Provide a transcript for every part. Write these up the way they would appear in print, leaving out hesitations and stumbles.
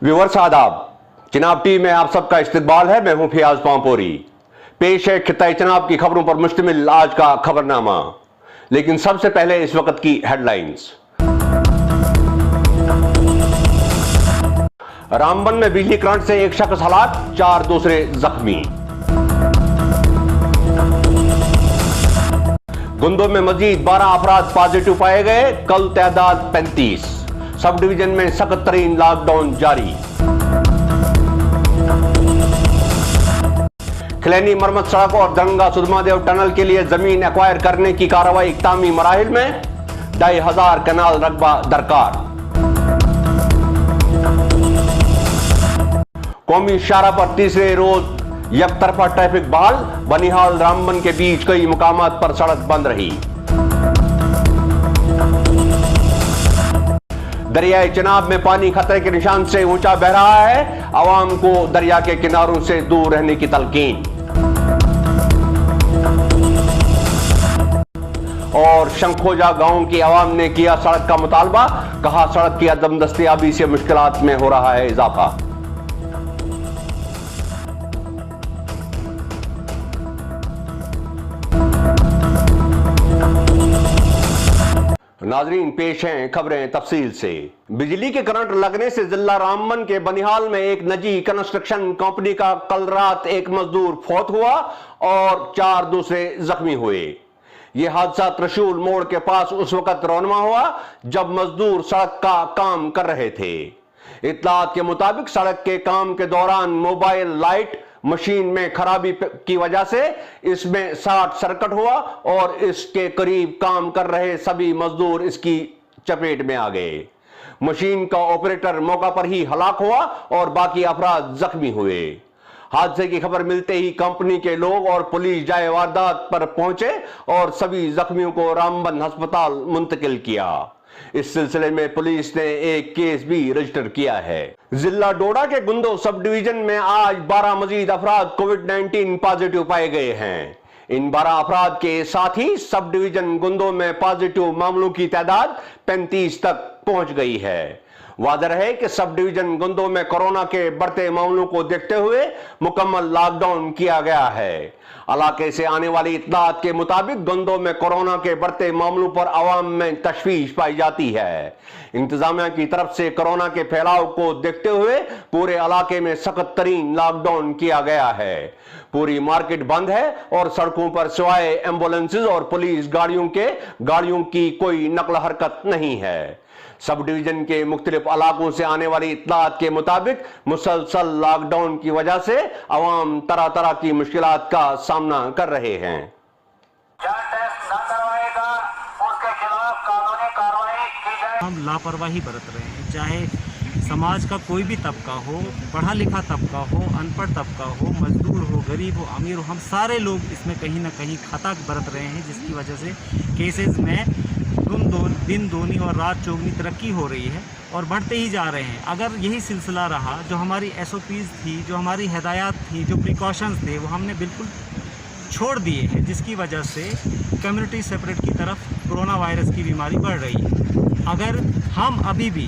Viewers आदाब, Chenab TV में आप सबका इस्तकबाल है। मैं हूं फियाज पांपोरी। पेश है खिताई चनाब की खबरों पर मुश्तमिल आज का खबरनामा। लेकिन सबसे पहले इस वक्त की हेडलाइंस। रामबन में बिजली करंट से एक शख्स हलाक, 4 दूसरे जख्मी। गुंदो में मजीद 12 अफराद पॉजिटिव पाए गए, कल तादाद 35। सब डिवीजन में सख्त तरीन लॉकडाउन जारी। खिलैनी मरम्मत सड़क और दरंगा सुधमादेव टनल के लिए जमीन एक्वायर करने की कार्रवाई इख्तामी मराहिल में, 2500 कनाल रकबा दरकार। कौमी शाहरा पर तीसरे रोज यकतरफा ट्रैफिक बहाल, बनिहाल रामबन के बीच कई मुकामात पर सड़क बंद रही। दरियाए चनाब में पानी खतरे के निशान से ऊंचा बह रहा है, आवाम को दरिया के किनारों से दूर रहने की तलकीन। और शंखोजा गांव की आवाम ने किया सड़क का मुतालबा, कहा सड़क की अदम दस्तयाबी से मुश्किलात में हो रहा है इजाफा। नाजरीन, पेश हैं खबरें तफसील से। बिजली के करंट लगने से जिला रामबन के बनिहाल में एक निजी कंस्ट्रक्शन कंपनी का कल रात एक मजदूर फौत हुआ और 4 दूसरे जख्मी हुए। यह हादसा त्रिशूल मोड़ के पास उस वक्त रौनमा हुआ जब मजदूर सड़क का काम कर रहे थे। इत्तलात के मुताबिक सड़क के काम के दौरान मोबाइल लाइट मशीन में खराबी की वजह से इसमें शॉर्ट सर्किट हुआ और इसके करीब काम कर रहे सभी मजदूर इसकी चपेट में आ गए। मशीन का ऑपरेटर मौका पर ही हलाक हुआ और बाकी अफराद जख्मी हुए। हादसे की खबर मिलते ही कंपनी के लोग और पुलिस जाए वारदात पर पहुंचे और सभी जख्मियों को रामबन अस्पताल मुंतकिल किया। इस सिलसिले में पुलिस ने एक केस भी रजिस्टर किया है। जिला डोडा के गुंदो सब डिवीजन में आज 12 मजीद अफराद कोविड-19 पॉजिटिव पाए गए हैं। इन 12 अफराद के साथ ही सब डिवीजन गुंदो में पॉजिटिव मामलों की तादाद 35 तक पहुंच गई है। वाज़ेह है कि सब डिवीजन गुंदो में कोरोना के बढ़ते मामलों को देखते हुए मुकम्मल लॉकडाउन किया गया है। इलाके से आने वाली इत्तलात के मुताबिक गुंदो में कोरोना के बढ़ते मामलों पर आवाम में तशवीश पाई जाती है। इंतजामिया की तरफ से कोरोना के फैलाव को देखते हुए पूरे इलाके में सख्त तरीन लॉकडाउन किया गया है। पूरी मार्केट बंद है और सड़कों पर सिवाय एम्बुलेंसेज और पुलिस गाड़ियों की कोई नकल हरकत नहीं है। सब डिवीजन के मुख्तलिफ इलाकों से आने वाली इत्तलात के मुताबिक मुसलसल लॉकडाउन की वजह से अवाम तरह तरह की मुश्किलात का सामना कर रहे हैं। टेस्ट न करवाएगा उसके खिलाफ कानूनी कार्रवाई की जाए। हम लापरवाही बरत रहे हैं, चाहे समाज का कोई भी तबका हो, पढ़ा लिखा तबका हो, अनपढ़ तबका हो, मजदूर हो, गरीब हो, अमीर हो, हम सारे लोग इसमें कहीं ना कहीं खता बरत रहे हैं, जिसकी वजह से केसेस में दिन दूनी और रात चौगनी तरक्की हो रही है और बढ़ते ही जा रहे हैं। अगर यही सिलसिला रहा, जो हमारी SOPs थी, जो हमारी हिदायत थी, जो प्रिकॉशंस थे, वो हमने बिल्कुल छोड़ दिए हैं, जिसकी वजह से कम्युनिटी सेपरेट की तरफ कोरोना वायरस की बीमारी बढ़ रही है। अगर हम अभी भी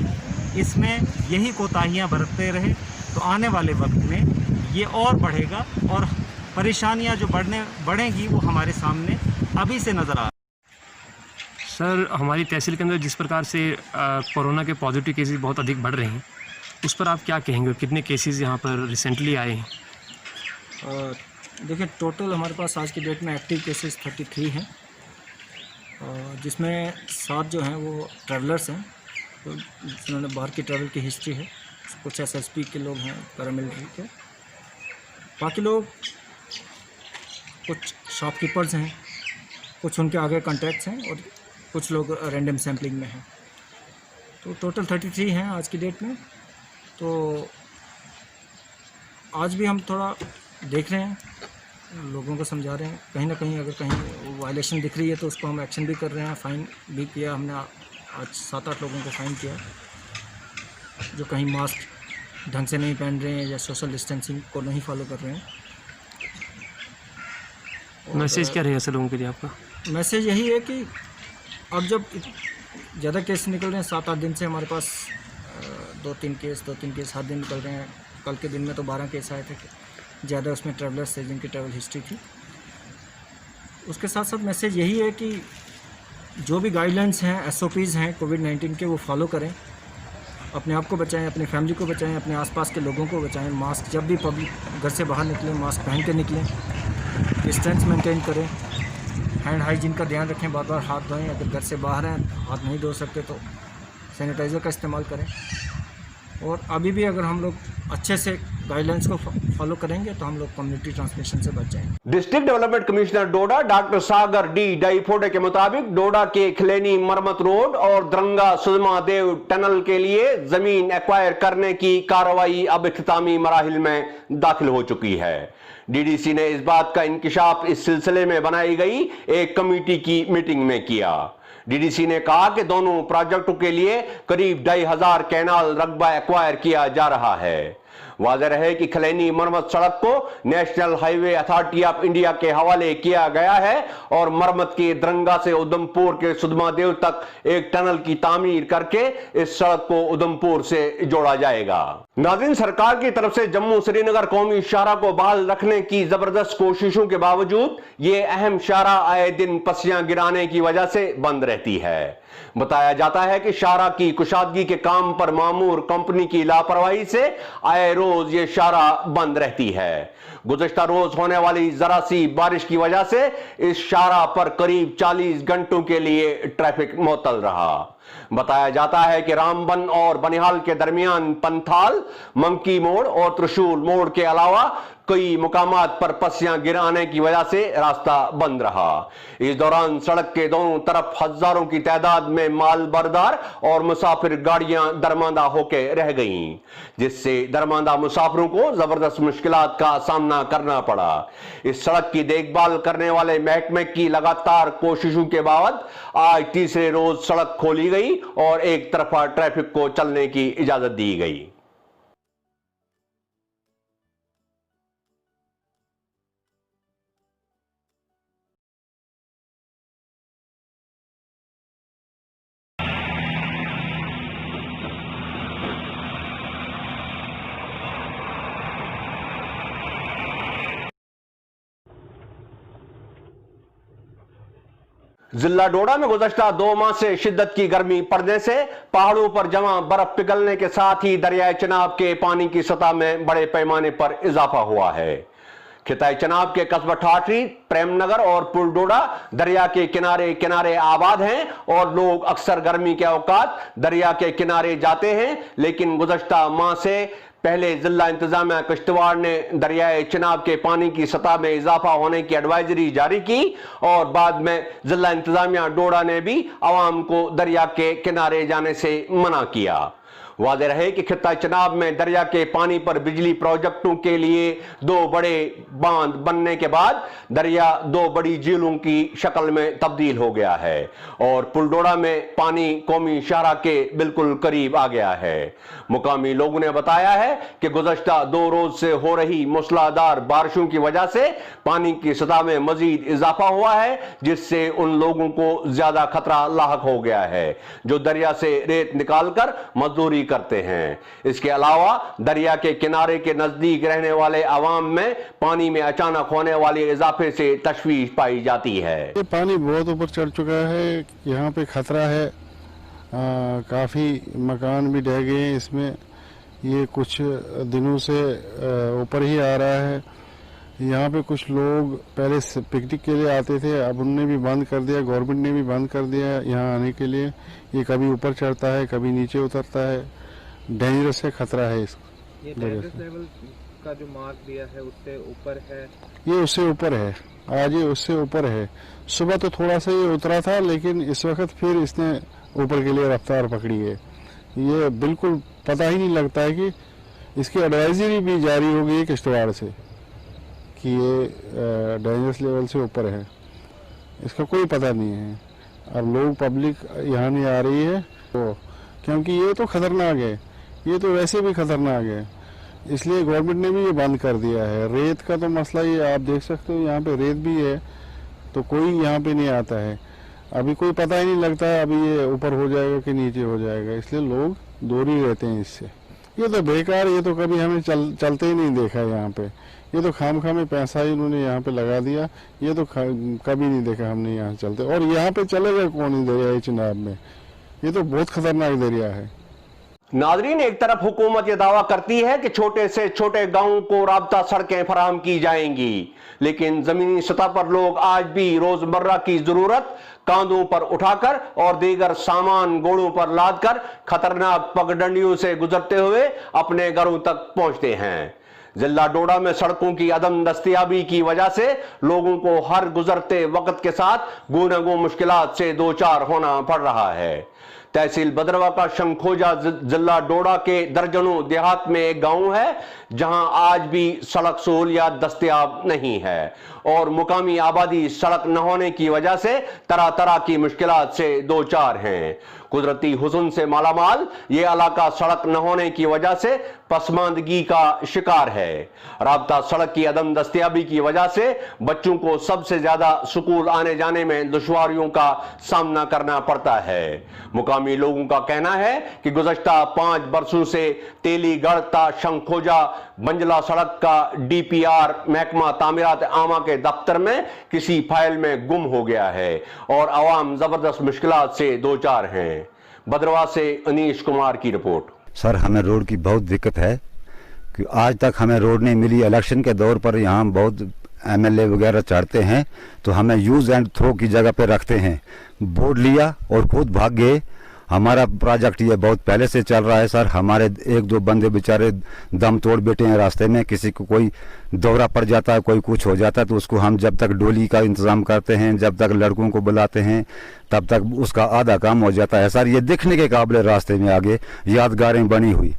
इसमें यही कोताहियाँ बरतते रहे तो आने वाले वक्त में ये और बढ़ेगा और परेशानियाँ जो बढ़ेंगी वो हमारे सामने अभी से नज़र आ रही है। सर, हमारी तहसील के अंदर जिस प्रकार से कोरोना के पॉजिटिव केसेस बहुत अधिक बढ़ रहे हैं, उस पर आप क्या कहेंगे? कितने केसेस यहाँ पर रिसेंटली आए हैं? देखिए, टोटल हमारे पास आज की डेट में एक्टिव केसेस 33 हैं, जिसमें 7 जो हैं वो ट्रैवलर्स हैं, तो जिन्होंने बाहर की ट्रैवल की हिस्ट्री है। कुछ SSP के लोग हैं, पैरामिलिट्री के। बाकी लोग कुछ शॉपकीपर्स हैं, कुछ उनके आगे कॉन्टैक्ट्स हैं और कुछ लोग रैंडम सैम्पलिंग में हैं। तो टोटल 33 हैं आज की डेट में। तो आज भी हम थोड़ा देख रहे हैं, लोगों को समझा रहे हैं। कहीं ना कहीं अगर कहीं वायलेशन दिख रही है तो उसको हम एक्शन भी कर रहे हैं। फ़ाइन भी किया हमने, आज 7-8 लोगों को फ़ाइन किया जो कहीं मास्क ढंग से नहीं पहन रहे हैं या सोशल डिस्टेंसिंग को नहीं फॉलो कर रहे हैं। मैसेज क्या रहेगा सर लोगों के लिए आपका? मैसेज यही है कि अब जब ज़्यादा केस निकल रहे हैं, 7-8 दिन से हमारे पास दो तीन केस हर दिन निकल रहे हैं। कल के दिन में तो 12 केस आए थे, ज़्यादा उसमें ट्रैवलर्स थे जिनकी ट्रैवल हिस्ट्री थी। उसके साथ साथ मैसेज यही है कि जो भी गाइडलाइंस हैं, SOPs हैं कोविड-19 के, वो फॉलो करें। अपने आप को बचाएं, अपनी फैमिली को बचाएं, अपने आसपास के लोगों को बचाएं। मास्क, जब भी पब्लिक घर से बाहर निकलें मास्क पहन के निकलें। डिस्टेंस मेंटेन करें। हैंड हाइजीन का ध्यान रखें, बार बार हाथ धोएं। अगर घर से बाहर हैं, हाथ नहीं धो सकते तो सैनिटाइज़र का इस्तेमाल करें। और अभी भी अगर हम लोग अच्छे से गाइडलाइंस को फॉलो करेंगे तो हम लोग कम्युनिटी ट्रांसमिशन से बच जाएंगे। डिस्ट्रिक्ट डेवलपमेंट कमिश्नर डोडा डॉक्टर सागर डी डाइफोडे के मुताबिक डोडा के खिलेनी मरम्मत रोड और दरंगा सुधमा देव टनल के लिए जमीन एक्वायर करने की कार्रवाई अब इख्तितामी मराहिल में दाखिल हो चुकी है। DDC ने इस बात का इंकिशाफ इस सिलसिले में बनाई गई एक कमेटी की मीटिंग में किया। DDC ने कहा कि दोनों प्रोजेक्टों के लिए करीब 2500 कैनाल रकबा एक्वायर किया जा रहा है। वाज़ेह रहे कि खिलेनी मरम्मत सड़क को national highway authority of India के हवाले किया गया है और मरम्मत के दरंगा से उधमपुर के सुधमादेव तक एक टनल की तामीर करके इस सड़क को उधमपुर से जोड़ा जाएगा। नाज़रीन, सरकार की तरफ से जम्मू श्रीनगर कौमी शाहराह को बहाल रखने की जबरदस्त कोशिशों के बावजूद ये अहम शाहराह आए दिन पसियां गिराने की वजह से बंद रहती है। बताया जाता है कि शाहराह की कुशादगी के काम पर मामूर कंपनी की लापरवाही से आए रोज ये शाहराह बंद रहती है। गुज़श्ता रोज होने वाली जरा सी बारिश की वजह से इस शाहराह पर करीब 40 घंटों के लिए ट्रैफिक मुअत्तल रहा। बताया जाता है कि रामबन और बनिहाल के दरमियान पंथाल, मंकी मोड़ और त्रिशूल मोड़ के अलावा कई मुकामात पर पसियां गिराने की वजह से रास्ता बंद रहा। इस दौरान सड़क के दोनों तरफ हजारों की तादाद में माल बरदार और मुसाफिर गाड़ियां दरमांदा होकर रह गईं, जिससे दरमांदा मुसाफिरों को जबरदस्त मुश्किलात का सामना करना पड़ा। इस सड़क की देखभाल करने वाले महकमे की लगातार कोशिशों के बाद आज तीसरे रोज सड़क खोली गई और एक तरफा ट्रैफिक को चलने की इजाजत दी गई। जिला डोडा में गुज़श्ता 2 माह से शिद्दत की गर्मी पड़ने से पहाड़ों पर जमा बर्फ पिघलने के साथ ही दरियाए चिनाब के पानी की सतह में बड़े पैमाने पर इजाफा हुआ है। खिताए चिनाब के कस्बा ठाठरी, प्रेमनगर और पुलडोडा दरिया के किनारे किनारे आबाद हैं और लोग अक्सर गर्मी के औकात दरिया के किनारे जाते हैं, लेकिन गुज़श्ता माह से पहले जिला इंतजामिया किश्तवाड़ ने दरियाए चिनाब के पानी की सतह में इजाफा होने की एडवाइजरी जारी की और बाद में जिला इंतजामिया डोडा ने भी आवाम को दरिया के किनारे जाने से मना किया। वाज़ेह रहे कि खित्ता चिनाब में दरिया के पानी पर बिजली प्रोजेक्टों के लिए 2 बड़े बांध बनने के बाद दरिया 2 बड़ी झीलों की शक्ल में तब्दील हो गया है और पुलडोडा में पानी कौमी शाहराह के बिल्कुल करीब आ गया है। मुकामी लोगों ने बताया है कि गुज़श्ता 2 रोज से हो रही मूसलाधार बारिशों की वजह से पानी की सतह में मजीद इजाफा हुआ है, जिससे उन लोगों को ज्यादा खतरा लाहक हो गया है जो दरिया से रेत निकालकर मजदूरी करते हैं। इसके अलावा दरिया के किनारे के नजदीक रहने वाले आवाम में पानी में अचानक होने वाले इजाफे से तशवीश पाई जाती है। ये पानी बहुत ऊपर चढ़ चुका है, यहाँ पे खतरा है। काफ़ी मकान भी ढह गए हैं इसमें। ये कुछ दिनों से ऊपर ही आ रहा है। यहाँ पे कुछ लोग पहले पिकनिक के लिए आते थे, अब उनने भी बंद कर दिया, गवर्नमेंट ने भी बंद कर दिया यहाँ आने के लिए। ये कभी ऊपर चढ़ता है, कभी नीचे उतरता है। डेंजरस है, खतरा है इसका। ये डेंजरस लेवल का जो मार्क दिया है उससे ऊपर है? ये उससे ऊपर है, आज ये उससे ऊपर है। सुबह तो थोड़ा सा ये उतरा था, लेकिन इस वक्त फिर इसने ऊपर के लिए रफ्तार पकड़ी है। ये बिल्कुल पता ही नहीं लगता है कि इसकी एडवाइजरी भी जारी हो गई है किश्तवाड़ से कि ये डेंजरस लेवल से ऊपर है। इसका कोई पता नहीं है। अब लोग पब्लिक यहाँ नहीं आ रही है तो, क्योंकि ये तो खतरनाक है, ये तो वैसे भी खतरनाक है, इसलिए गवर्नमेंट ने भी ये बंद कर दिया है। रेत का तो मसला ये आप देख सकते हो, यहाँ पे रेत भी है तो कोई यहाँ पे नहीं आता है। अभी कोई पता ही नहीं लगता है अभी ये ऊपर हो जाएगा कि नीचे हो जाएगा, इसलिए लोग दूर ही रहते हैं इससे। ये तो बेकार, ये तो कभी हमें चलते ही नहीं देखा यहाँ पे। ये तो खामखा में पैसा ही उन्होंने यहाँ पे लगा दिया। ये तो कभी नहीं देखा हमने यहाँ चलते। और यहाँ पे चलेगा कौन दरिया है चिनाब में? ये तो बहुत खतरनाक दरिया है। नाजरीन, एक तरफ हुकूमत यह दावा करती है कि छोटे से छोटे गांवों को राब्ता सड़कें फराहम की जाएंगी, लेकिन जमीनी सतह पर लोग आज भी रोजमर्रा की जरूरत कांधों पर उठाकर और दीगर सामान घोड़ों पर लादकर खतरनाक पगडंडियों से गुजरते हुए अपने घरों तक पहुंचते हैं। जिला डोडा में सड़कों की अदम दस्तयाबी की वजह से लोगों को हर गुजरते वक्त के साथ गूनागू मुश्किलात से दो चार होना पड़ रहा है। तहसील भद्रवा का शंखोजा जिला डोडा के दर्जनों देहात में एक गांव है जहां आज भी सड़क सहूलियत दस्तयाब नहीं है और मुकामी आबादी सड़क न होने की वजह से तरह तरह की मुश्किलात से दो चार हैं। कुदरती हुस्न से मालामाल ये इलाका सड़क न होने की वजह से पसमानदगी का शिकार है। राब्ता सड़क की अदम दस्तयाबी की वजह से बच्चों को सबसे ज्यादा स्कूल आने जाने में दुश्वारियों का सामना करना पड़ता है। मुकामी लोगों का कहना है कि गुज़श्ता 5 बरसों से तेलीगढ़ ता शंखोजा बंजला सड़क का DPR महकमा तामीरात आमा के दफ्तर में किसी फाइल में गुम हो गया है और आवाम जबरदस्त मुश्किलात से दो चार हैं। भद्रवा से अनीश कुमार की रिपोर्ट। सर, हमें रोड की बहुत दिक्कत है कि आज तक हमें रोड नहीं मिली। इलेक्शन के दौर पर यहाँ बहुत MLA वगैरह चढ़ते हैं तो हमें यूज एंड थ्रो की जगह पे रखते हैं। बोर्ड लिया और खुद भाग गए। हमारा प्रोजेक्ट ये बहुत पहले से चल रहा है सर। हमारे 1-2 बंदे बेचारे दम तोड़ बैठे हैं रास्ते में। किसी को कोई दौरा पड़ जाता है, कोई कुछ हो जाता है तो उसको हम जब तक डोली का इंतजाम करते हैं, जब तक लड़कों को बुलाते हैं, तब तक उसका आधा काम हो जाता है सर। ये देखने के काबिल रास्ते में आगे यादगारें बनी हुई,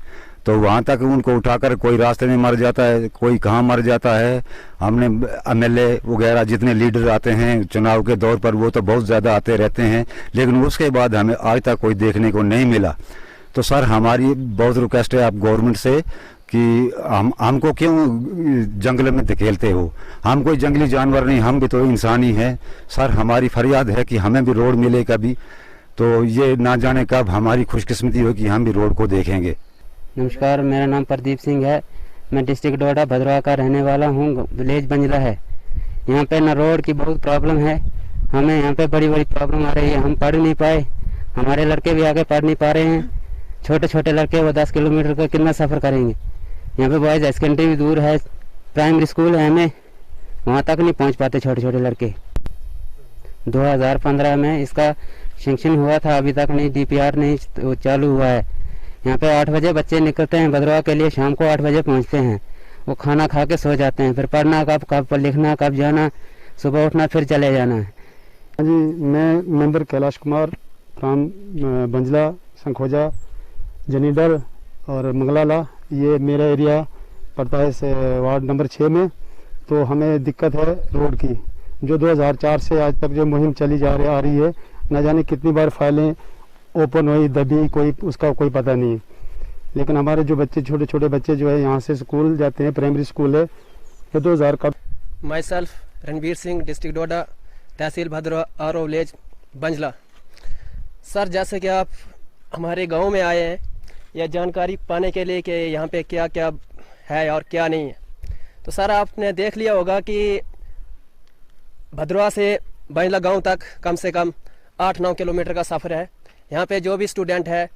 तो वहाँ तक उनको उठाकर कोई रास्ते में मर जाता है, कोई कहाँ मर जाता है। हमने MLA वगैरह जितने लीडर आते हैं चुनाव के दौर पर वो तो बहुत ज़्यादा आते रहते हैं, लेकिन उसके बाद हमें आज तक कोई देखने को नहीं मिला। तो सर, हमारी बहुत रिक्वेस्ट है आप गवर्नमेंट से कि हमको क्यों जंगल में धकेलते हो? हम कोई जंगली जानवर नहीं, हम भी तो इंसान ही हैं सर। हमारी फरियाद है कि हमें भी रोड मिले कभी, तो ये ना जाने कब हमारी खुशकिस्मती हो कि हम भी रोड को देखेंगे। नमस्कार, मेरा नाम प्रदीप सिंह है। मैं डिस्ट्रिक्ट डोडा भद्रवा का रहने वाला हूँ। विलेज बंजला है। यहाँ पे ना रोड की बहुत प्रॉब्लम है। हमें यहाँ पे बड़ी बड़ी प्रॉब्लम आ रही है। हम पढ़ नहीं पाए, हमारे लड़के भी आगे पढ़ नहीं पा रहे हैं। छोटे छोटे लड़के वो 10 किलोमीटर का कितना सफ़र करेंगे। यहाँ पे बॉयज़ हाई सेकेंडरी भी दूर है, प्राइमरी स्कूल है, हमें वहाँ तक नहीं पहुँच पाते छोटे छोटे लड़के। 2015 में इसका सेंक्शन हुआ था, अभी तक नहीं DPR नहीं चालू हुआ है। यहाँ पे 8 बजे बच्चे निकलते हैं भद्रवा के लिए, शाम को 8 बजे पहुँचते हैं। वो खाना खा के सो जाते हैं, फिर पढ़ना कब लिखना कब जाना, सुबह उठना फिर चले जाना है। हाँ जी, मैं मेंबर कैलाश कुमार फ्राम बंजला, शंखोजा, जनीडर और मंगलाला, ये मेरा एरिया पड़ता है वार्ड नंबर 6 में। तो हमें दिक्कत है रोड की, जो 2004 से आज तक जो मुहिम चली आ रही है, न जाने कितनी बार फाइलें ओपन हुई, दबी, कोई उसका कोई पता नहीं। लेकिन हमारे जो बच्चे छोटे छोटे बच्चे जो है यहाँ से स्कूल जाते हैं, प्राइमरी स्कूल है, ये 2000 का। My self Ranveer Singh, district Doda, तहसील Bhaderwah, RO village Banjla. Sir, जैसे कि आप हमारे गांव में आए हैं या जानकारी पाने के लिए कि यहाँ पे क्या क्या है और क्या नहीं है, तो सर आपने देख लिया होगा कि भद्रवा से बंजला गांव तक कम से कम 8-9 किलोमीटर का सफ़र है। यहाँ पे जो भी स्टूडेंट है,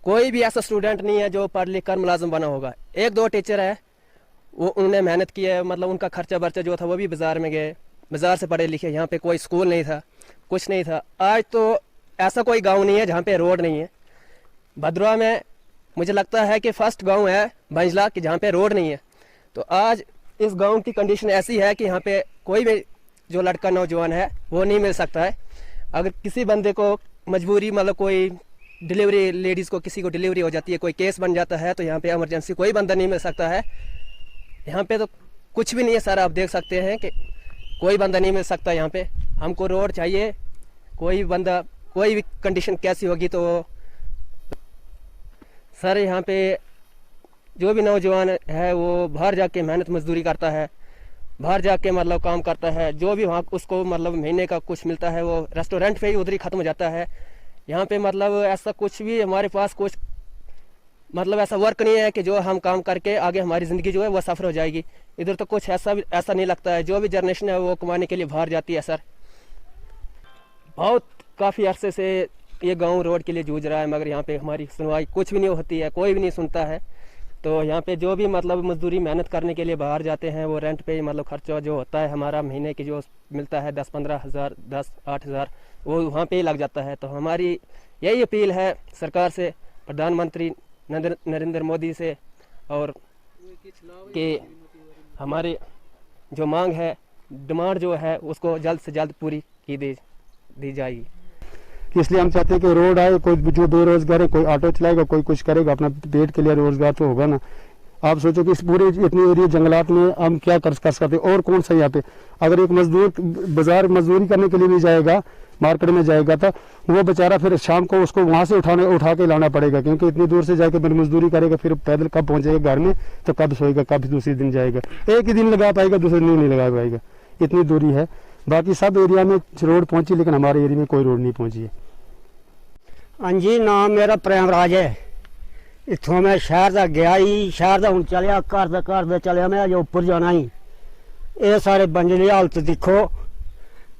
कोई भी ऐसा स्टूडेंट नहीं है जो पढ़ लिख कर मुलाजिम बना होगा। 1-2 टीचर है, वो उन्होंने मेहनत की है, मतलब उनका खर्चा बर्चा जो था वो भी बाज़ार में गए, बाज़ार से पढ़े लिखे। यहाँ पे कोई स्कूल नहीं था, कुछ नहीं था। आज तो ऐसा कोई गांव नहीं है जहाँ पे रोड नहीं है। भद्रवा में मुझे लगता है कि फर्स्ट गांव है बंजला कि जहाँ पे रोड नहीं है। तो आज इस गांव की कंडीशन ऐसी है कि यहाँ पे कोई भी जो लड़का नौजवान है वो नहीं मिल सकता है। अगर किसी बंदे को मजबूरी, मतलब कोई डिलीवरी, लेडीज़ को किसी को डिलीवरी हो जाती है, कोई केस बन जाता है, तो यहाँ पे इमरजेंसी कोई बंदा नहीं मिल सकता है। यहाँ पे तो कुछ भी नहीं है सर, आप देख सकते हैं कि कोई बंदा नहीं मिल सकता यहाँ पे। हमको रोड चाहिए, कोई बंदा, कोई भी कंडीशन कैसी होगी तो सर यहाँ पे जो भी नौजवान है वो बाहर जाके मेहनत मजदूरी करता है, बाहर जाके मतलब काम करता है। जो भी वहाँ उसको मतलब महीने का कुछ मिलता है वो रेस्टोरेंट पे ही उधर ही ख़त्म हो जाता है। यहाँ पे मतलब ऐसा कुछ भी हमारे पास कुछ मतलब ऐसा वर्क नहीं है कि जो हम काम करके आगे हमारी ज़िंदगी जो है वो सफ़र हो जाएगी। इधर तो कुछ ऐसा नहीं लगता है। जो भी जनरेशन है वो कमाने के लिए बाहर जाती है सर। बहुत काफ़ी अरसे से ये गांव रोड के लिए जूझ रहा है, मगर यहाँ पे हमारी सुनवाई कुछ भी नहीं होती है, कोई भी नहीं सुनता है। तो यहाँ पे जो भी मतलब मजदूरी मेहनत करने के लिए बाहर जाते हैं वो रेंट पे मतलब खर्चा जो होता है हमारा महीने की जो मिलता है 10-15 हज़ार 10-8 हज़ार वो वहाँ पे ही लग जाता है। तो हमारी यही अपील है सरकार से, प्रधानमंत्री नरेंद्र मोदी से, और कि हमारे जो मांग है, डिमांड जो है उसको जल्द से जल्द पूरी की दी जाएगी। इसलिए हम चाहते हैं कि रोड आए, कोई जो बेरोजगार है कोई ऑटो चलाएगा, कोई कुछ करेगा, अपना पेट के लिए रोजगार तो होगा ना। आप सोचो कि इस पूरे इतने एरिया जंगलात में हम क्या कर सकते और कौन सा यहाँ पे अगर एक मजदूर बाजार मजदूरी करने के लिए भी जाएगा, मार्केट में जाएगा तो वो बेचारा फिर शाम को उसको वहाँ से उठा के लाना पड़ेगा, क्योंकि इतनी दूर से जाके फिर मजदूरी करेगा, फिर पैदल कब पहुँचेगा घर में, तो कब सोएगा, कब दूसरे दिन जाएगा। एक ही दिन लगा पाएगा, दूसरे दिन नहीं लगा पाएगा, इतनी दूरी है। बाकी सब एरिया में रोड पहुँची, लेकिन हमारे एरिया में कोई रोड नहीं पहुँची है। हाँ जी, नाम मेरा प्रेम राज है। इतों मैं शहर तक गया ही, शहर का हूँ चलिया, घर चलिया, मैं अजे उपर जाना ही। ये सारे बंजली हालत दिखो,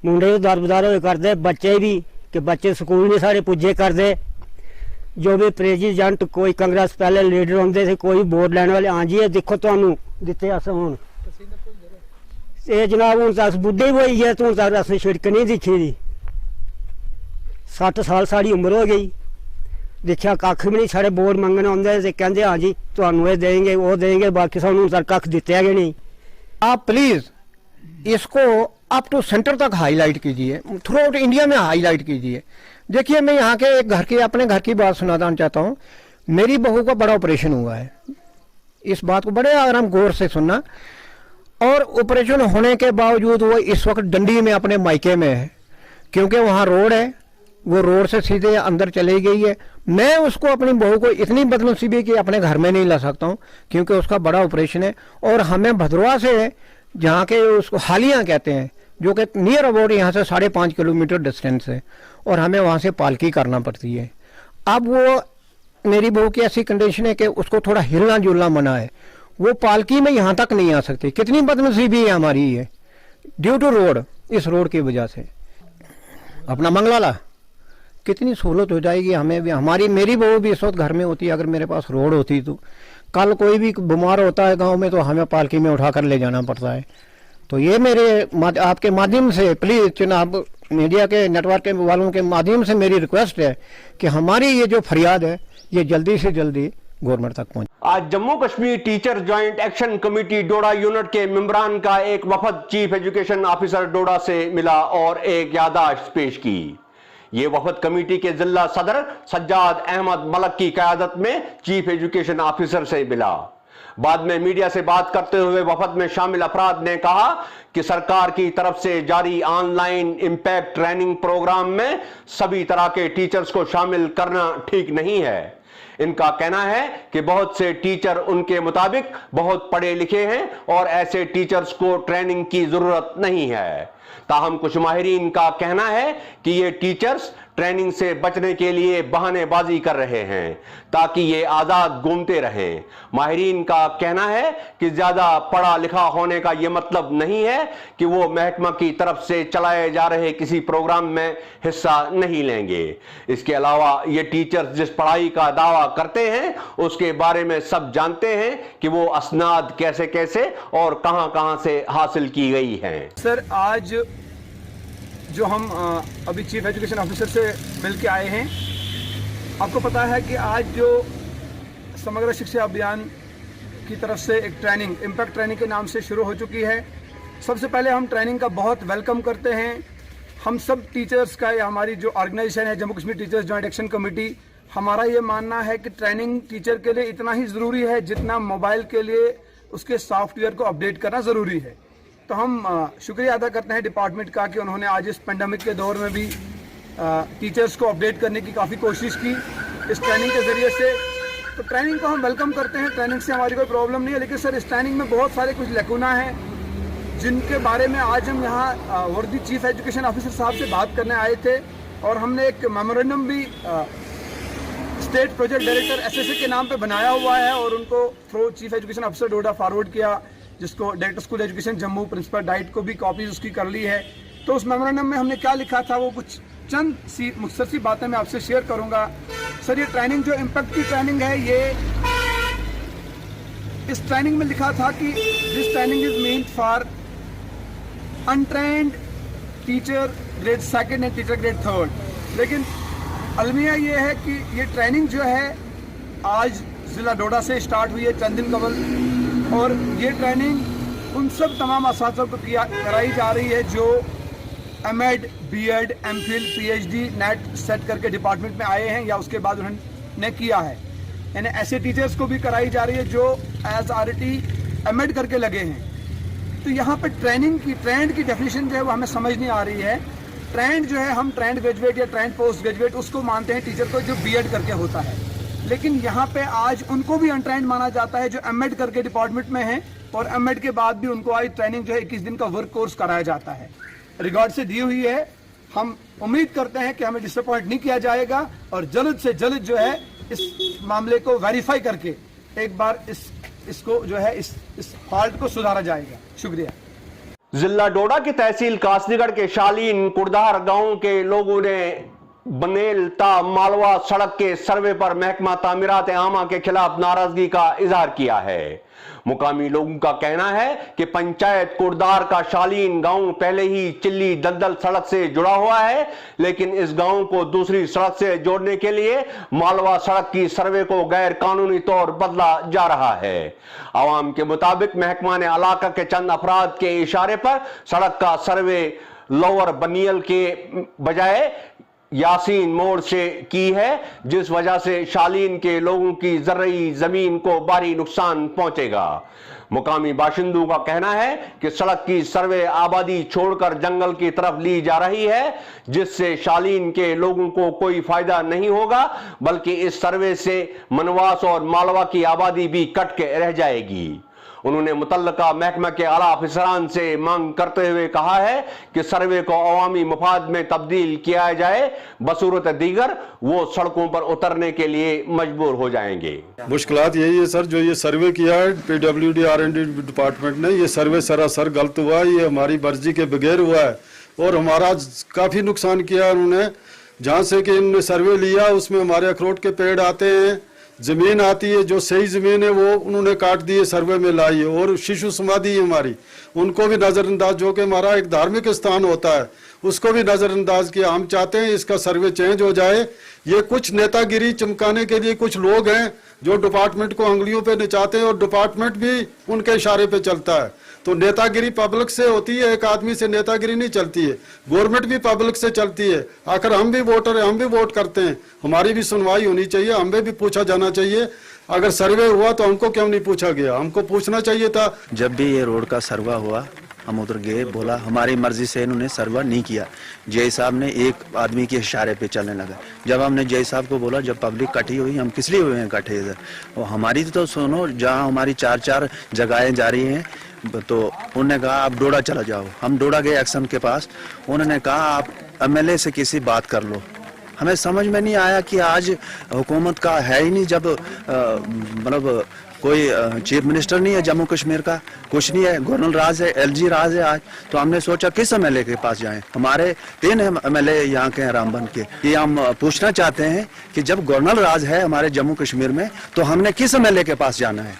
मुंडे भी दरबदार होए करते, बच्चे भी कि बच्चे स्कूल नहीं सारे पुजे करते। जो भी प्रेजिडेंट कोई कांग्रेस पहले लीडर होंगे थे, कोई वोट लैने वाले, हाँ जी ये दिखो तुहानू दिते अस हूँ ये जनाब हूँ अस बुढ़े भी होई गए, तो हूँ अस शिड़क नहीं दिखी दी। 60 साल साड़ी उम्र हो गई, देखा कख भी नहीं। साढ़े वोट मंगने आते कहते हाँ जी तुहानू ये देंगे वो देंगे, बाकी सानू सर कख दिते गए नहीं। आप प्लीज़ इसको अप टू सेंटर तक हाईलाइट कीजिए, थ्रू आउट इंडिया में हाईलाइट कीजिए। देखिए मैं यहाँ के एक अपने घर की बात सुनाना चाहता हूँ। मेरी बहू का बड़ा ऑपरेशन हुआ है, इस बात को बड़े आराम गौर से सुनना। और ऑपरेशन होने के बावजूद वो इस वक्त डंडी में अपने मायके में है, क्योंकि वहाँ रोड है, वो रोड से सीधे अंदर चली गई है। मैं उसको अपनी बहू को इतनी बदनसीबी कि अपने घर में नहीं ला सकता हूँ, क्योंकि उसका बड़ा ऑपरेशन है। और हमें भदरवा से, जहाँ के उसको हालियाँ कहते हैं, जो कि नियर अबाउट यहाँ से 5.5 किलोमीटर डिस्टेंस है, और हमें वहाँ से पालकी करना पड़ती है। अब वो मेरी बहू की ऐसी कंडीशन है कि उसको थोड़ा हिलना जुलना मना है, वो पालकी में यहाँ तक नहीं आ सकती। कितनी बदनसीबी है हमारी ये, ड्यू टू रोड, इस रोड की वजह से। अपना मंगलाला कितनी सहूलत हो जाएगी हमें भी। मेरी बहू भी इस वक्त घर में होती, अगर मेरे पास रोड होती तो। कल कोई भी बीमार होता है गांव में तो हमें पालकी में उठा कर ले जाना पड़ता है। तो ये मेरे आपके माध्यम से प्लीज़ जनाब मीडिया के नेटवर्क के वालों के माध्यम से मेरी रिक्वेस्ट है कि हमारी ये जो फरियाद है ये जल्दी से जल्दी गवर्नमेंट तक पहुंचे। आज Jammu Kashmir teacher joint action committee Doda unit के मेंबरान का एक वफद चीफ एजुकेशन ऑफिसर डोडा से मिला और एक याददाश्त पेश की। ये वफद कमेटी के जिला सदर सज्जाद अहमद मलक की क़यादत में चीफ एजुकेशन ऑफिसर से मिला। बाद में मीडिया से बात करते हुए वफद में शामिल अफराद ने कहा कि सरकार की तरफ से जारी ऑनलाइन इम्पैक्ट ट्रेनिंग प्रोग्राम में सभी तरह के टीचर्स को शामिल करना ठीक नहीं है। इनका कहना है कि बहुत से टीचर उनके मुताबिक बहुत पढ़े लिखे हैं और ऐसे टीचर्स को ट्रेनिंग की जरूरत नहीं है। ताहम कुछ माहिरीन का कहना है कि ये टीचर्स ट्रेनिंग से बचने के लिए बहानेबाजी कर रहे हैं ताकि ये आज़ाद घूमते रहें। माहिरीन का कहना है कि ज़्यादा पढ़ा लिखा होने का ये मतलब नहीं है कि वो महकमा की तरफ से चलाए जा रहे किसी प्रोग्राम में हिस्सा नहीं लेंगे। इसके अलावा ये टीचर्स जिस पढ़ाई का दावा करते हैं उसके बारे में सब जानते हैं कि वो असनाद कैसे कैसे और कहां कहां से हासिल की गई हैं। सर आज जो हम अभी चीफ एजुकेशन ऑफिसर से मिल के आए हैं, आपको पता है कि आज जो समग्र शिक्षा अभियान की तरफ से एक ट्रेनिंग इम्पैक्ट ट्रेनिंग के नाम से शुरू हो चुकी है। सबसे पहले हम ट्रेनिंग का बहुत वेलकम करते हैं। हम सब टीचर्स का, या हमारी जो ऑर्गेनाइजेशन है Jammu Kashmir teachers joint action committee, हमारा ये मानना है कि ट्रेनिंग टीचर के लिए इतना ही ज़रूरी है जितना मोबाइल के लिए उसके सॉफ्टवेयर को अपडेट करना ज़रूरी है। तो हम शुक्रिया अदा करते हैं डिपार्टमेंट का कि उन्होंने आज इस पेंडेमिक के दौर में भी टीचर्स को अपडेट करने की काफ़ी कोशिश की इस ट्रेनिंग के ज़रिए से। तो ट्रेनिंग को हम वेलकम करते हैं, ट्रेनिंग से हमारी कोई प्रॉब्लम नहीं है। लेकिन सर इस ट्रेनिंग में बहुत सारे कुछ लैकुना हैं जिनके बारे में आज हम यहाँ वर्दी चीफ एजुकेशन ऑफिसर साहब से बात करने आए थे और हमने एक मेमोरेंडम भी स्टेट प्रोजेक्ट डायरेक्टर एसएसए के नाम पे बनाया हुआ है और उनको थ्रू चीफ एजुकेशन अफसर डोडा फॉरवर्ड किया, जिसको director school education Jammu principal DIET को भी कॉपीज उसकी कर ली है। तो उस मेमोरेंडम में हमने क्या लिखा था वो कुछ चंद सी मुख्तसर सी बातें मैं आपसे शेयर करूंगा। सर, ये ट्रेनिंग जो इम्पैक्ट की ट्रेनिंग है, ये इस ट्रेनिंग में लिखा था कि this training is meant for untrained teacher grade 2 and teacher grade 3। लेकिन अलमिया ये है कि ये ट्रेनिंग जो है आज ज़िला डोडा से स्टार्ट हुई है चंद दिन कबल, और ये ट्रेनिंग उन सब तमाम असातिज़ा को कराई जा रही है जो MEd, BEd, MPhil, PhD, NET SET करके डिपार्टमेंट में आए हैं या उसके बाद उन्होंने किया है। यानी ऐसे टीचर्स को भी कराई जा रही है जो एज आरटी एमएड करके लगे हैं। तो यहाँ पर ट्रेनिंग की ट्रेंड की डेफिनेशन जो है वो हमें समझ नहीं आ रही है। ट्रेंड जो है, हम ट्रेंड ग्रेजुएट या ट्रेंड पोस्ट ग्रेजुएट उसको मानते हैं टीचर को जो बीएड करके होता है, लेकिन यहाँ पे आज उनको भी अनट्रेंड माना जाता है जो एमएड करके डिपार्टमेंट में है, और एमएड के बाद भी उनको आज ट्रेनिंग जो है 21 दिन का वर्क कोर्स कराया जाता है। रिकॉर्ड से दी हुई है। हम उम्मीद करते हैं कि हमें डिसअपॉइंट नहीं किया जाएगा और जल्द से जल्द जो है इस मामले को वेरीफाई करके एक बार इसको जो है इस फॉल्ट को सुधारा जाएगा। शुक्रिया। जिला डोडा की तहसील कासनीगढ़ के शालीन कुर्दार गांव के लोगों ने बनेल ता मालवा सड़क के सर्वे पर महकमा तामीरात आमा के खिलाफ नाराजगी का इजहार किया है। मुकामी लोगों का कहना है कि पंचायत कुर्दार का शालीन गांव पहले ही चिल्ली दलदल सड़क से जुड़ा हुआ है, लेकिन इस गांव को दूसरी सड़क से जोड़ने के लिए मालवा सड़क की सर्वे को गैर कानूनी तौर बदला जा रहा है। आवाम के मुताबिक महकमा ने इलाका के चंद अफराद के इशारे पर सड़क का सर्वे लोअर बनियल के बजाय यासीन मोड़ से की है, जिस वजह से शालीन के लोगों की जर्री जमीन को भारी नुकसान पहुंचेगा। मुकामी बाशिंदों का कहना है कि सड़क की सर्वे आबादी छोड़कर जंगल की तरफ ली जा रही है, जिससे शालीन के लोगों को कोई फायदा नहीं होगा, बल्कि इस सर्वे से मनवास और मालवा की आबादी भी कट के रह जाएगी। उन्होंने मुतल्लका महकमा के आला अफसरान से मांग करते हुए कहा है कि सर्वे को अवामी मुफाद में तब्दील किया जाए, बसूरत दीगर वो सड़कों पर उतरने के लिए मजबूर हो जाएंगे। मुश्किलात यही है सर, जो ये सर्वे किया है PWD R&D डिपार्टमेंट ने, ये सर्वे सरासर गलत हुआ, ये हमारी मर्जी के बगैर हुआ है और हमारा काफ़ी नुकसान किया है उन्होंने। जहाँ से कि इन्होंने सर्वे लिया उसमें हमारे अखरोट के पेड़ आते हैं, ज़मीन आती है, जो सही ज़मीन है वो उन्होंने काट दी है, सर्वे में लाई है, और शिशु समाधि है हमारी, उनको भी नज़रअंदाज, जो कि हमारा एक धार्मिक स्थान होता है, उसको भी नज़रअंदाज किया। हम चाहते हैं इसका सर्वे चेंज हो जाए। ये कुछ नेतागिरी चमकाने के लिए कुछ लोग हैं जो डिपार्टमेंट को उंगलियों पे नचाते हैं और डिपार्टमेंट भी उनके इशारे पे चलता है। तो नेतागिरी पब्लिक से होती है, एक आदमी से नेतागिरी नहीं चलती है, गवर्नमेंट भी पब्लिक से चलती है। आखिर हम भी वोटर हैं, हम भी वोट करते हैं, हमारी भी सुनवाई होनी चाहिए, हमें भी पूछा जाना चाहिए। अगर सर्वे हुआ तो हमको क्यों नहीं पूछा गया? हमको पूछना चाहिए था। जब भी ये रोड का सर्वा हुआ हम उधर गए, बोला हमारी मर्जी से इन्होंने सर्वा नहीं किया। जय साहब ने एक आदमी के इशारे पे चलने लगा। जब हमने जय साहब को बोला, जब पब्लिक इकट्ठी हुई, हम किस लिए हुए हैं इकट्ठे इधर, और हमारी तो सुनो, जहाँ हमारी 4-4 जगहें जा रही हैं, तो उन्होंने कहा आप डोडा चला जाओ। हम डोडा गए एक्शन के पास, उन्होंने कहा आप MLA से किसी बात कर लो। हमें समझ में नहीं आया कि आज हुकूमत का है ही नहीं, जब मतलब कोई चीफ मिनिस्टर नहीं है जम्मू कश्मीर का, कुछ नहीं है, गवर्नर राज है, LG राज है आज। तो हमने सोचा किस MLA के पास जाएं। हमारे 3 MLA यहाँ के हैं रामबन के। ये हम पूछना चाहते हैं कि जब गवर्नर राज है हमारे जम्मू कश्मीर में, तो हमने किस MLA के पास जाना है?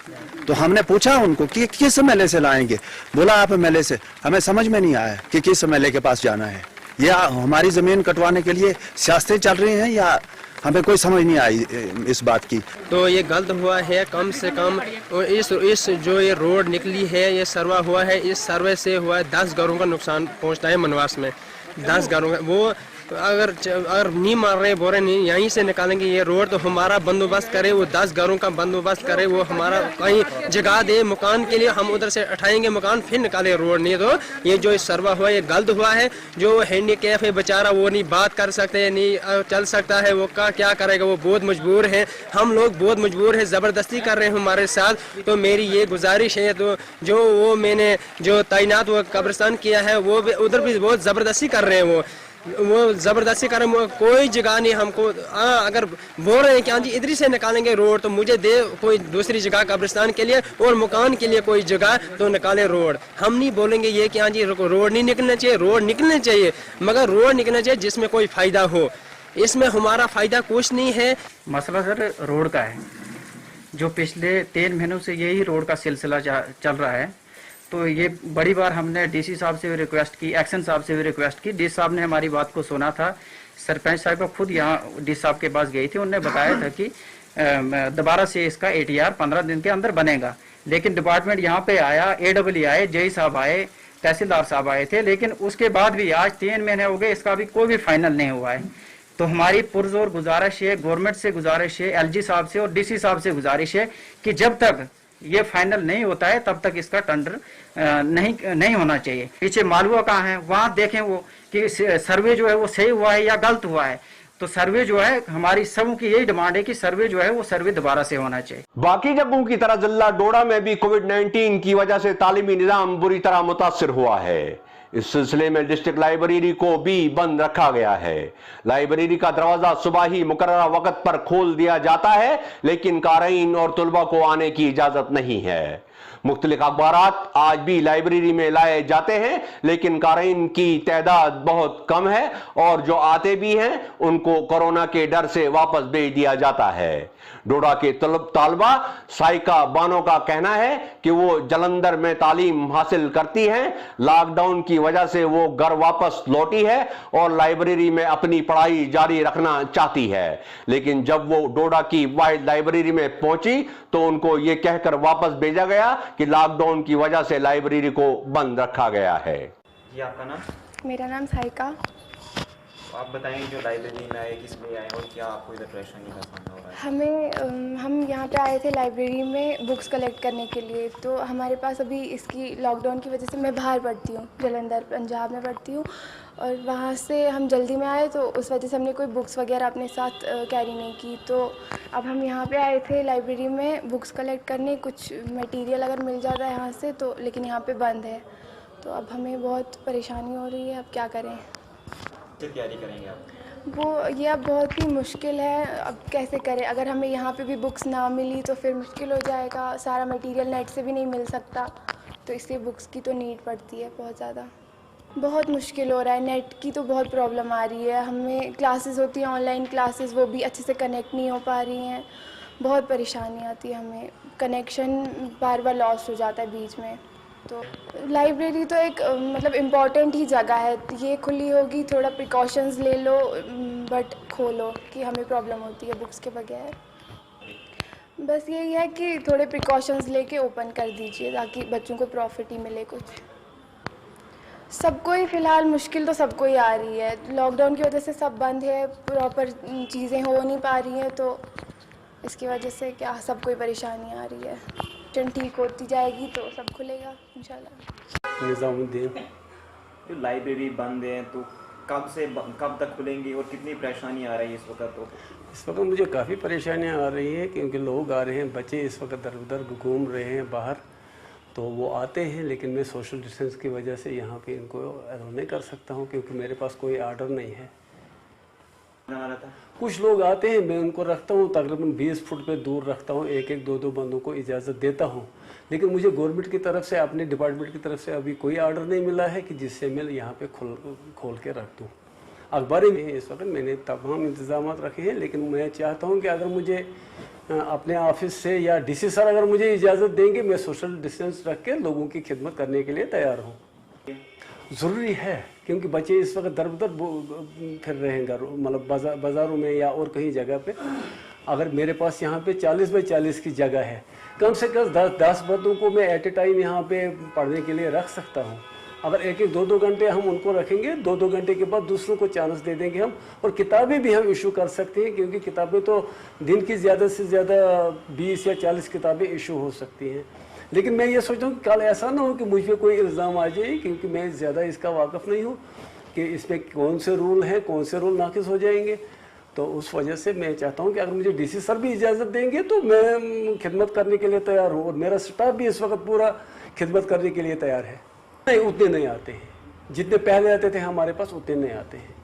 तो हमने पूछा उनको कि किस MLA से लाएंगे, बोला आप MLA से। हमें समझ में नहीं आया कि किस MLA के पास जाना है, या हमारी जमीन कटवाने के लिए सियासतें चल रही हैं, या हमें कोई समझ नहीं आई इस बात की। तो ये गलत हुआ है। कम से कम इस जो ये रोड निकली है, ये सर्वा हुआ है, इस सर्वे से हुआ है 10 घरों का नुकसान पहुंचता है मनवास में। 10 घरों का वो अगर नहीं मार रहे, बोरे नहीं यहीं से निकालेंगे ये रोड, तो हमारा बंदोबस्त करे, वो 10 घरों का बंदोबस्त करे, वो हमारा कहीं जगह दे मकान के लिए, हम उधर से उठाएंगे मकान फिर निकाले रोड। नहीं तो ये जो सर्वा हुआ ये गलत हुआ है। जो हैंडीकैप है बेचारा, वो नहीं बात कर सकते, नहीं चल सकता है, वो क्या करेगा, वो बहुत मजबूर है। हम लोग बहुत मजबूर है, ज़बरदस्ती कर रहे हैं हमारे साथ। तो मेरी ये गुजारिश है, तो जो वो मैंने जो तैनात वो कब्रिस्तान किया है, वो भी उधर भी बहुत ज़बरदस्ती कर रहे हैं। वो वो ज़बरदस्ती कर कोई जगह नहीं हमको। अगर बोल रहे हैं कि हाँ जी इधर से निकालेंगे रोड तो मुझे दे कोई दूसरी जगह कब्रिस्तान के लिए और मकान के लिए कोई जगह तो निकाले रोड। हम नहीं बोलेंगे ये कि हाँ जी रोड नहीं निकलना चाहिए, रोड निकलना चाहिए, मगर रोड निकलना चाहिए जिसमें कोई फ़ायदा हो। इसमें हमारा फ़ायदा कुछ नहीं है। मसला सर रोड का है, जो पिछले 3 महीनों से यही रोड का सिलसिला चल रहा है। तो ये बड़ी बार हमने डीसी साहब से भी रिक्वेस्ट की, एक्शन साहब से भी रिक्वेस्ट की। डीसी साहब ने हमारी बात को सुना था। सरपंच साहब खुद यहाँ डीसी साहब के पास गई थी, उन्होंने बताया था कि दोबारा से इसका ATR 15 दिन के अंदर बनेगा। लेकिन डिपार्टमेंट यहाँ पे आया, AEE आए, जेई साहब आए, तहसीलदार साहब आए थे, लेकिन उसके बाद भी आज 3 महीने हो गए, इसका भी कोई भी फाइनल नहीं हुआ है। तो हमारी पुरजोर गुजारिश है, गवर्नमेंट से गुजारिश है, LG साहब से और DC साहब से गुजारिश है कि जब तक ये फाइनल नहीं होता है तब तक इसका टेंडर नहीं होना चाहिए। पीछे मालवा कहाँ है, वहाँ देखें वो कि सर्वे जो है वो सही हुआ है या गलत हुआ है। तो सर्वे जो है हमारी सबों की यही डिमांड है कि सर्वे जो है वो सर्वे दोबारा से होना चाहिए। बाकी जगहों की तरह जिला डोडा में भी कोविड-19 की वजह से तालीमी निजाम बुरी तरह मुतासिर हुआ है। इस सिलसिले में डिस्ट्रिक्ट लाइब्रेरी को भी बंद रखा गया है। लाइब्रेरी का दरवाजा सुबह ही मुकर्ररा वक्त पर खोल दिया जाता है, लेकिन कारीन और तुलबा को आने की इजाजत नहीं है। मुख्तलिफ अखबारात आज भी लाइब्रेरी में लाए जाते हैं, लेकिन कारीन की तादाद बहुत कम है और जो आते भी हैं उनको कोरोना के डर से वापस भेज दिया जाता है। डोडा के तालबा साइका बानो का कहना है कि वो जलंधर में तालीम हासिल करती हैं। लॉकडाउन की वजह से वो घर वापस लौटी है और लाइब्रेरी में अपनी पढ़ाई जारी रखना चाहती है, लेकिन जब वो डोडा की वाहिद लाइब्रेरी में पहुंची तो उनको ये कहकर वापस भेजा गया कि लॉकडाउन की वजह से लाइब्रेरी को बंद रखा गया है। जी आपका नाम? मेरा नाम साइका। आप बताएंगे जो लाइब्रेरी में आए, किस लिए आए और क्या आपको इधर परेशानी का सामना हो रहा है? हम यहाँ पे आए थे लाइब्रेरी में बुक्स कलेक्ट करने के लिए। तो हमारे पास अभी इसकी लॉकडाउन की वजह से मैं बाहर पढ़ती हूँ, जलंधर पंजाब में पढ़ती हूँ, और वहाँ से हम जल्दी में आए तो उस वजह से हमने कोई बुक्स वगैरह अपने साथ कैरी नहीं की। तो अब हम यहाँ पे आए थे लाइब्रेरी में बुक्स कलेक्ट करने, कुछ मटेरियल अगर मिल जाता है यहाँ से तो, लेकिन यहाँ पे बंद है। तो अब हमें बहुत परेशानी हो रही है, अब क्या करें। तैयारी करेंगे आप? वो ये अब बहुत ही मुश्किल है, अब कैसे करें। अगर हमें यहाँ पे भी बुक्स ना मिली तो फिर मुश्किल हो जाएगा, सारा मटेरियल नेट से भी नहीं मिल सकता, तो इसलिए बुक्स की तो नीड पड़ती है बहुत ज़्यादा। बहुत मुश्किल हो रहा है, नेट की तो बहुत प्रॉब्लम आ रही है। हमें क्लासेस होती हैं ऑनलाइन क्लासेस, वो भी अच्छे से कनेक्ट नहीं हो पा रही हैं, बहुत परेशानी आती है हमें। कनेक्शन बार बार लॉस हो जाता है बीच में। तो लाइब्रेरी तो एक मतलब इम्पॉर्टेंट ही जगह है, ये खुली होगी, थोड़ा प्रिकॉशंस ले लो, बट खोलो कि हमें प्रॉब्लम होती है बुक्स के बगैर। बस यही है कि थोड़े प्रिकॉशंस लेके ओपन कर दीजिए ताकि बच्चों को प्रॉफिट ही मिले कुछ। सबको ही फ़िलहाल मुश्किल तो सबको ही आ रही है, लॉकडाउन की वजह से सब बंद है, प्रॉपर चीज़ें हो नहीं पा रही हैं, तो इसकी वजह से क्या सबको ही परेशानी आ रही है। ठीक होती जाएगी तो सब खुलेगा इंशाल्लाह। निज़ामुद्दीन। तो लाइब्रेरी बंद है तो कब तक खुलेंगी और कितनी परेशानी आ रही है इस वक्त? तो इस वक्त मुझे काफ़ी परेशानियाँ आ रही हैं क्योंकि लोग आ रहे हैं, बच्चे इस वक्त दर उधर घूम रहे हैं बाहर, तो वो आते हैं, लेकिन मैं सोशल डिस्टेंस की वजह से यहाँ पे इनको अलाउ नहीं कर सकता हूँ क्योंकि मेरे पास कोई आर्डर नहीं है। कुछ लोग आते हैं, मैं उनको रखता हूँ, तकरीबन 20 फुट पे दूर रखता हूँ, एक एक दो बंदों को इजाज़त देता हूँ, लेकिन मुझे गवर्नमेंट की तरफ से, अपने डिपार्टमेंट की तरफ से अभी कोई आर्डर नहीं मिला है कि जिससे मैं यहाँ पे खोल के रख दूँ। अखबारी में इस वक्त मैंने तमाम इंतज़ाम रखे हैं, लेकिन मैं चाहता हूँ कि अगर मुझे अपने ऑफिस से या DC सर अगर मुझे इजाज़त देंगे, मैं सोशल डिस्टेंस रख के लोगों की खिदमत करने के लिए तैयार हूँ। ज़रूरी है क्योंकि बच्चे इस वक्त दर बदर फिर रहे हैं, मतलब बाज़ारों में या और कहीं जगह पे। अगर मेरे पास यहाँ पे 40 बाई 40 की जगह है, कम से कम 10 बच्चों को मैं एट ए टाइम यहाँ पे पढ़ने के लिए रख सकता हूँ। अगर एक एक 2 घंटे हम उनको रखेंगे, 2 घंटे के बाद दूसरों को चांस दे देंगे हम, और किताबें भी हम इशू कर सकते हैं क्योंकि किताबें तो दिन की ज़्यादा से ज़्यादा 20 या 40 किताबें इशू हो सकती हैं। लेकिन मैं ये सोचता हूँ कि कल ऐसा ना हो कि मुझ पर कोई इल्ज़ाम आ जाए, क्योंकि मैं ज़्यादा इसका वाकिफ़ नहीं हूँ कि इसमें कौन से रूल हैं, कौन से रूल नाक़िस हो जाएंगे। तो उस वजह से मैं चाहता हूँ कि अगर मुझे DC सर भी इजाज़त देंगे तो मैं खिदमत करने के लिए तैयार हूँ, और मेरा स्टाफ भी इस वक्त पूरा खिदमत करने के लिए तैयार है। नहीं, उतने नहीं आते हैं जितने पहले आते थे हमारे पास, उतने नहीं आते हैं।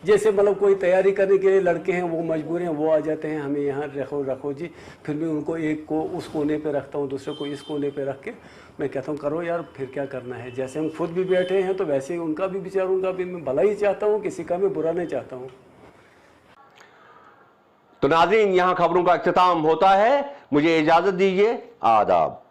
जैसे मतलब कोई तैयारी करने के लिए लड़के हैं वो मजबूर हैं, वो आ जाते हैं हमें यहाँ रखो रखो जी, फिर भी उनको एक को उस कोने पे रखता हूँ, दूसरे को इस कोने पे रख के मैं कहता हूँ करो यार फिर क्या करना है। जैसे हम खुद भी बैठे हैं तो वैसे ही उनका भी बेचारों का भी मैं भला ही चाहता हूँ, किसी का मैं बुरा नहीं चाहता हूँ। तो नाज़रीन, यहाँ खबरों का इख्तिताम होता है। मुझे इजाजत दीजिए। आदाब।